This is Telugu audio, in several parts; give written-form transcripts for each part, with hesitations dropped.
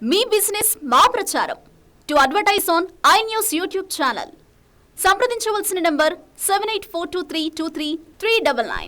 మీ బిజినెస్ మా ప్రచారం. To advertise on iNews YouTube channel సంప్రదించవలసిన నంబర్ 7842323399.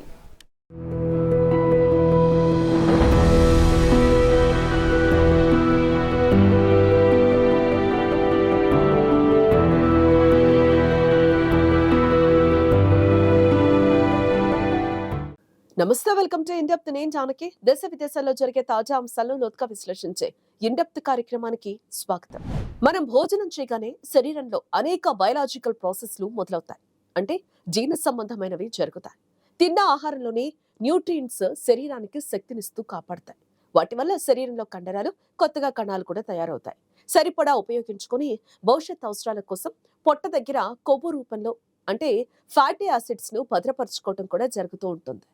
నమస్తే, వెల్కమ్ టు ఇండెప్త్. నేను జానకి. దేశ విదేశాల్లో జరిగే తాజా అంశాలను లోతుగా విశ్లేషించే ఇండెప్త్ కార్యక్రమానికి స్వాగతం. మనం భోజనం చేయగానే శరీరంలో అనేక బయలాజికల్ ప్రాసెస్లు మొదలవుతాయి. అంటే జీర్ణ సంబంధమైనవి జరుగుతాయి. తిన్న ఆహారంలోని న్యూట్రియంట్స్ శరీరానికి శక్తినిస్తూ కాపాడతాయి. వాటి వల్ల శరీరంలో కండరాలు, కొత్తగా కణాలు కూడా తయారవుతాయి. సరిపడా ఉపయోగించుకొని భవిష్యత్ అవసరాల కోసం పొట్ట దగ్గర కొవ్వు రూపంలో అంటే ఫ్యాటీ యాసిడ్స్ ను భద్రపరచుకోవడం కూడా జరుగుతూ ఉంటుంది.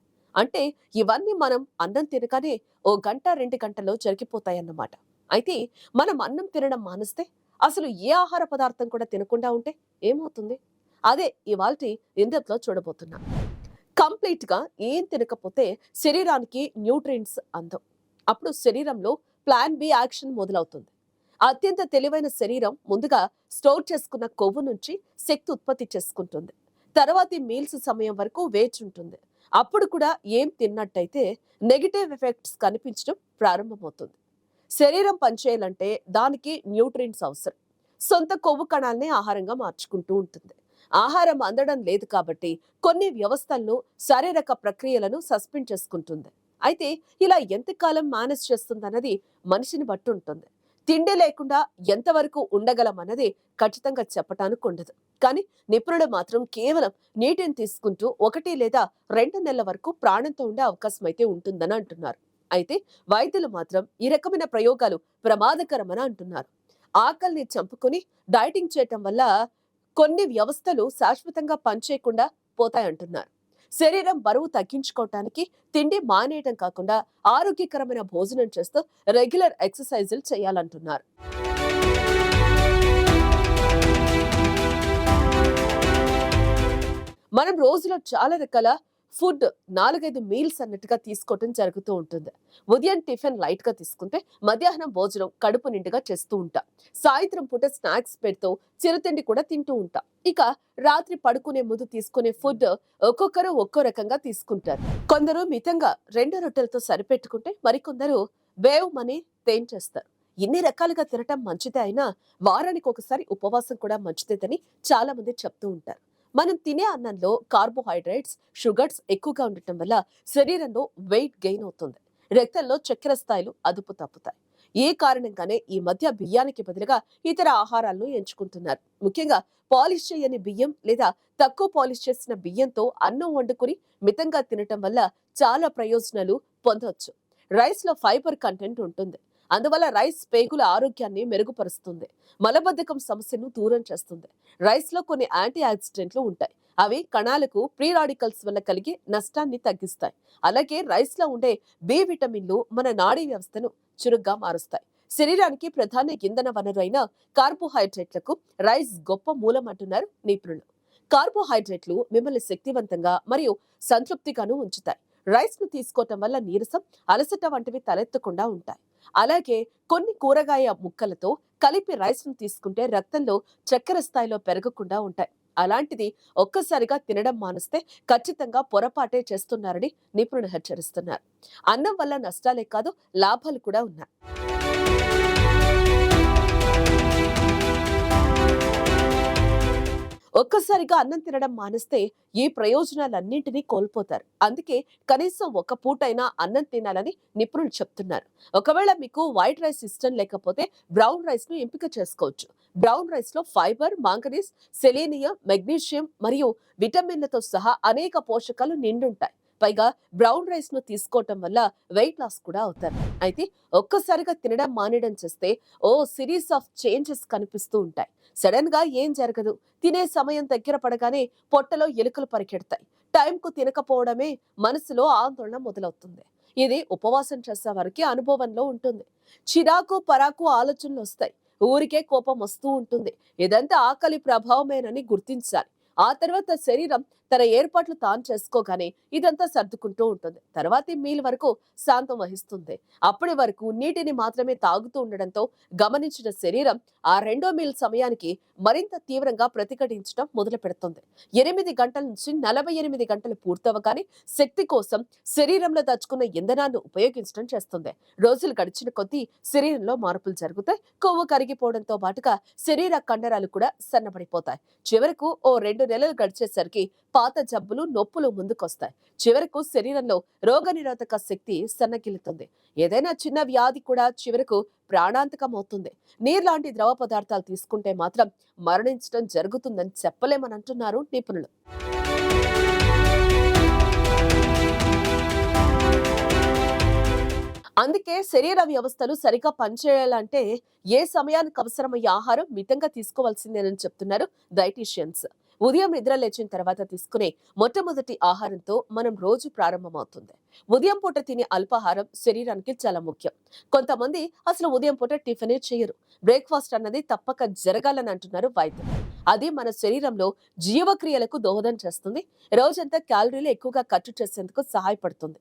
అంటే ఇవన్నీ మనం అన్నం తినగానే 1 గంట 2 గంటల్లో జరిగిపోతాయన్నమాట. అయితే మనం అన్నం తినడం మానేస్తే, అసలు ఏ ఆహార పదార్థం కూడా తినకుండా ఉంటే ఏమవుతుంది? అదే ఇవాల్టి ఇందులో చూడబోతున్నాం. కంప్లీట్ గా ఏం తినకపోతే శరీరానికి న్యూట్రియంట్స్ అందం. అప్పుడు శరీరంలో ప్లాన్ బి యాక్షన్ మొదలవుతుంది. అత్యంత తెలివైన శరీరం ముందుగా స్టోర్ చేసుకున్న కొవ్వు నుంచి శక్తి ఉత్పత్తి చేసుకుంటుంది. తర్వాతి మీల్స్ సమయం వరకు వేచి ఉంటుంది. అప్పుడు కూడా ఏం తిన్నట్టయితే నెగిటివ్ ఎఫెక్ట్స్ కనిపించడం ప్రారంభమవుతుంది. శరీరం పనిచేయాలంటే దానికి న్యూట్రియంట్స్ అవసరం. సొంత కొవ్వు కణాలనే ఆహారంగా మార్చుకుంటూ ఉంటుంది. ఆహారం అందడం లేదు కాబట్టి కొన్ని వ్యవస్థలను, శారీరక ప్రక్రియలను సస్పెండ్ చేసుకుంటుంది. అయితే ఇలా ఎంతకాలం మేనేజ్ చేస్తుందన్నది మనిషిని బట్టి ఉంటుంది. తిండి లేకుండా ఎంతవరకు ఉండగలమన్నది ఖచ్చితంగా చెప్పటానికి ఉండదు. కానీ నిపుణులు మాత్రం కేవలం నీటిని తీసుకుంటూ 1 లేదా 2 నెలల వరకు ప్రాణంతో ఉండే అవకాశం అయితే ఉంటుందని అంటున్నారు. అయితే వైద్యులు మాత్రం ఈ రకమైన ప్రయోగాలు ప్రమాదకరమని అంటున్నారు. ఆకలిని చంపుకొని డైటింగ్ చేయటం వల్ల కొన్ని వ్యవస్థలు శాశ్వతంగా పనిచేయకుండా పోతాయంటున్నారు. శరీరం బరువు తగ్గించుకోవటానికి తిండి మానేయడం కాకుండా ఆరోగ్యకరమైన భోజనం చేస్తూ రెగ్యులర్ ఎక్సర్సైజులు చేయాలంటున్నారు. మనం రోజులో చాలా రకాల ఫుడ్ 4-5 మీల్స్ అన్నట్టుగా తీసుకోవటం జరుగుతూ ఉంటుంది. ఉదయం టిఫిన్ లైట్ గా తీసుకుంటే మధ్యాహ్నం భోజనం కడుపు నిండుగా చేస్తూ ఉంటాం. సాయంత్రం పూట స్నాక్స్ పెడుతూ చిరుతిండి కూడా తింటూ ఉంటాం. ఇక రాత్రి పడుకునే ముందు తీసుకునే ఫుడ్ ఒక్కొక్కరు ఒక్కో రకంగా తీసుకుంటారు. కొందరు మితంగా 2 రొట్టెలతో సరిపెట్టుకుంటే మరికొందరు వేవమని తేంచేస్తారు. ఇన్ని రకాలుగా తినటం మంచిదే అయినా వారానికి ఒకసారి ఉపవాసం కూడా మంచిదేదని చాలా మంది చెప్తూ ఉంటారు. మనం తినే అన్నంలో కార్బోహైడ్రేట్స్, షుగర్స్ ఎక్కువగా ఉండటం వల్ల శరీరంలో వెయిట్ గెయిన్ అవుతుంది. రక్తంలో చక్కెర స్థాయిలు అదుపు తప్పుతాయి. ఏ కారణంగానే ఈ మధ్య బియ్యానికి బదులుగా ఇతర ఆహారాలను ఎంచుకుంటున్నారు. ముఖ్యంగా పాలిష్ చేయని బియ్యం లేదా తక్కువ పాలిష్ చేసిన బియ్యంతో అన్నం వండుకుని మితంగా తినటం వల్ల చాలా ప్రయోజనాలు పొందవచ్చు. రైస్ లో ఫైబర్ కంటెంట్ ఉంటుంది. అందువల్ల రైస్ పేగుల ఆరోగ్యాన్ని మెరుగుపరుస్తుంది. మలబద్ధకం సమస్యను దూరం చేస్తుంది. రైస్ లో కొన్ని యాంటీ ఆక్సిడెంట్లు ఉంటాయి. అవి కణాలకు ప్రీ రాడికల్స్ వల్ల కలిగే నష్టాన్ని తగ్గిస్తాయి. అలాగే రైస్ లో ఉండే బి విటమిన్లు మన నాడీ వ్యవస్థను చురుగ్గా మారుస్తాయి. శరీరానికి ప్రధాన ఇంధన వనరు అయిన కార్బోహైడ్రేట్లకు రైస్ గొప్ప మూలం అంటున్నారు నిపుణులు. కార్బోహైడ్రేట్లు మిమ్మల్ని శక్తివంతంగా మరియు సంతృప్తిగాను ఉంచుతాయి. రైస్ ను తీసుకోవటం వల్ల నీరసం, అలసట వంటివి తలెత్తకుండా ఉంటాయి. అలాగే కొన్ని కూరగాయ ముక్కలతో కలిపి రైస్ ను తీసుకుంటే రక్తంలో చక్కెర స్థాయిలో పెరగకుండా ఉంటాయి. అలాంటిది ఒక్కసారిగా తినడం మానేస్తే ఖచ్చితంగా పొరపాటే చేస్తున్నారని నిపుణులు హెచ్చరిస్తున్నారు. అన్నం వల్ల నష్టాలే కాదు, లాభాలు కూడా ఉన్నాయి. ఒక్కసారిగా అన్నం తినడం మానేస్తే ఈ ప్రయోజనాలన్నింటినీ కోల్పోతారు. అందుకే కనీసం 1 పూటైనా అన్నం తినాలని నిపుణులు చెప్తున్నారు. ఒకవేళ మీకు వైట్ రైస్ ఇష్టం లేకపోతే బ్రౌన్ రైస్ ను ఎంపిక చేసుకోవచ్చు. బ్రౌన్ రైస్ లో ఫైబర్, మాంగనీస్, సెలీనియం, మెగ్నీషియం మరియు విటమిన్లతో సహా అనేక పోషకాలు నిండుంటాయి. పైగా బ్రౌన్ రైస్ ను తీసుకోవటం వల్ల వెయిట్ లాస్ కూడా అవుతారు. అయితే ఒక్కసారిగా తినడం మానేయడం చేస్తే సిరీస్ ఆఫ్ చేంజెస్ కనిపిస్తూ ఉంటాయి. సడన్ గా ఏం జరగదు. తినే సమయం దగ్గర పడగానే పొట్టలో ఎలుకలు పరిగెడతాయి. టైంకు తినకపోవడమే మనసులో ఆందోళన మొదలవుతుంది. ఇది ఉపవాసం చేసే వారికి అనుభవంలో ఉంటుంది. చిరాకు, పరాకు ఆలోచనలు వస్తాయి. ఊరికే కోపం వస్తూ ఉంటుంది. ఇదంతా ఆకలి ప్రభావమేనని గుర్తించాలి. ఆ తర్వాత శరీరం తన ఏర్పాట్లు తాను చేసుకోగానే ఇదంతా సర్దుకుంటూ ఉంటుంది. తర్వాతి మీల్ వరకు శాంతం వహిస్తుంది. అప్పటి వరకు నీటిని మాత్రమే తాగుతూ ఉండడంతో గమనించిన శరీరం ఆ రెండో మీల్ సమయానికి మరింత తీవ్రంగా ప్రతిఘటించడం మొదలు పెడుతుంది. 8 గంటల నుంచి 48 గంటలు పూర్తవగానే శక్తి కోసం శరీరంలో దాచుకున్న ఇంధనాన్ని ఉపయోగించడం చేస్తుంది. రోజులు గడిచిన కొద్దీ శరీరంలో మార్పులు జరుగుతాయి. కొవ్వు కరిగిపోవడంతో పాటుగా శరీర కండరాలు కూడా సన్నబడిపోతాయి. చివరకు ఓ 2 నెలలు గడిచేసరికి పాత జబ్బులు, నొప్పులు ముందుకొస్తాయి. చివరకు శరీరంలో రోగనిరోధక శక్తి సన్నగిల్లుతుంది. ఏదైనా చిన్న వ్యాధి కూడా చివరకు ప్రాణాంతకం అవుతుంది. నీరు లాంటి ద్రవ పదార్థాలు తీసుకుంటే మాత్రం మరణించడం జరుగుతుందని చెప్పలేమని అంటున్నారు నిపుణులు. అందుకే శరీర వ్యవస్థలు సరిగా పనిచేయాలంటే ఏ సమయానికి అవసరమయ్యే ఆహారం మితంగా తీసుకోవాల్సిందేనని చెప్తున్నారు డైటీషియన్స్. ఉదయం నిద్ర లేచిన తర్వాత తీసుకునే మొట్టమొదటి ఆహారంతో మనం రోజు ప్రారంభమవుతుంది. ఉదయం పూట తినే అల్పాహారం శరీరానికి చాలా ముఖ్యం. కొంతమంది అసలు ఉదయం పూట టిఫినే చేయరు. బ్రేక్ఫాస్ట్ అన్నది తప్పక జరగాలని అంటున్నారు వైద్యులు. అది మన శరీరంలో జీవక్రియలకు దోహదం చేస్తుంది. రోజంతా క్యాలరీలు ఎక్కువగా ఖర్చు చేసేందుకు సహాయపడుతుంది.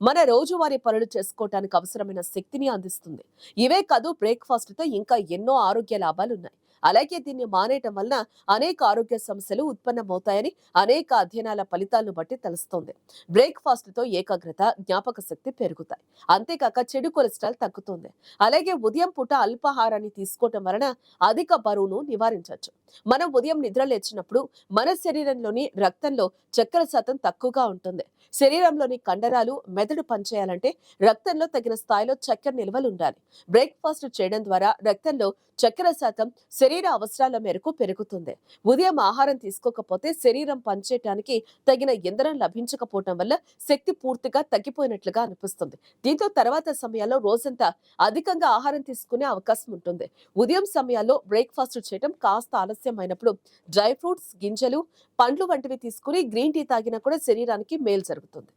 మన రోజువారీ పనులు చేసుకోవటానికి అవసరమైన శక్తిని అందిస్తుంది. ఇవే కాదు, బ్రేక్ఫాస్ట్ తో ఇంకా ఎన్నో ఆరోగ్య లాభాలున్నాయి. అలాగే దీన్ని మానేయటం వలన అనేక ఆరోగ్య సమస్యలు ఉత్పన్నమవుతాయని అనేక అధ్యయనాల ఫలితాలను బట్టి తెలుస్తోంది. బ్రేక్ఫాస్ట్ తో ఏకాగ్రత, జ్ఞాపక శక్తి పెరుగుతాయి. అంతేకాక చెడు కొలెస్ట్రాల్ తగ్గుతుంది. అలాగే ఉదయం పూట అల్పాహారాన్ని తీసుకోవటం వలన అధిక బరువును నివారించవచ్చు. మనం ఉదయం నిద్ర లేచినప్పుడు మన శరీరంలోని రక్తంలో చక్కెర శాతం తక్కువగా ఉంటుంది. శరీరంలోని కండరాలు, మెదడు పనిచేయాలంటే రక్తంలో తగిన స్థాయిలో చక్కెర నిల్వలు ఉండాలి. బ్రేక్ఫాస్ట్ చేయడం ద్వారా రక్తంలో చక్కెర శాతం శరీర అవసరాల మేరకు పెరుగుతుంది. ఉదయం ఆహారం తీసుకోకపోతే శరీరం పనిచేయటానికి తగిన ఇంధనం లభించకపోవటం వల్ల శక్తి పూర్తిగా తగ్గిపోయినట్లుగా అనిపిస్తుంది. దీంతో తర్వాత సమయాల్లో రోజంతా అధికంగా ఆహారం తీసుకునే అవకాశం ఉంటుంది. ఉదయం సమయాల్లో బ్రేక్ఫాస్ట్ చేయడం కాస్త ఆలస్యం అయినప్పుడు డ్రై ఫ్రూట్స్, గింజలు, పండ్లు వంటివి తీసుకుని గ్రీన్ టీ తాగినా కూడా శరీరానికి మేలు జరుగుతుంది.